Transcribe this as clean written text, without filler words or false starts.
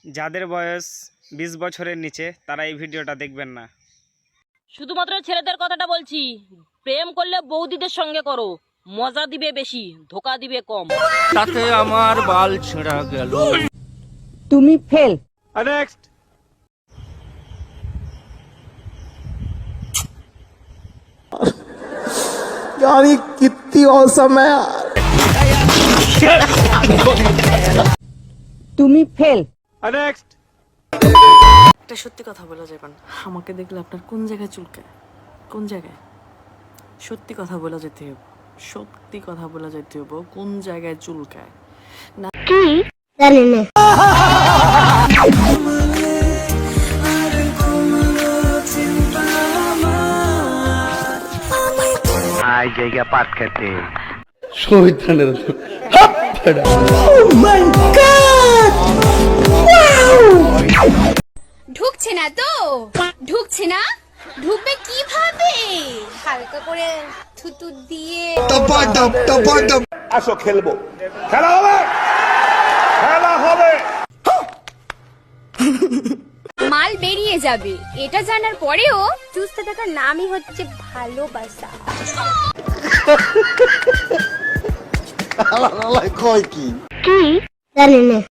যাদের বয়স 20 বছরের নিচে তারা এই ভিডিওটা দেখবেন না। শুধুমাত্র ছেলেদের কথাটা বলছি, প্রেম করলে বৌদিদের সঙ্গে করো, মজা দিবে বেশি, ধোকা দিবে কম। তাতে আমার বাল ছেঁড়া গেল। তুমি ফেল। নেক্সট। यार ये कितनी औसम है यार। তুমি ফেল। নেক্সট। একটা সত্যি কথা বলা যাবে না, আমাকে দেখলে আপনার কোন জায়গায় চুলকায়, কোন জায়গায়? সত্যি কথা বলা যেতে হবে, সত্যি কথা বলা যেতে হবে, কোন জায়গায় চুলকায় না কি জানি না। আই জায়গা পাট খেতে ঢুকছে না তো, ঢুকছে না, ঢুকবে কিভাবে? হালকা করে থুতু দিয়ে। আসো খেলবো, খেলা হবে, খেলা হবে। মাল বেরিয়ে যাবে এটা জানার পরেও চুষতে থাকার নামই হচ্ছে ভালোবাসা। কয় কি জানি না।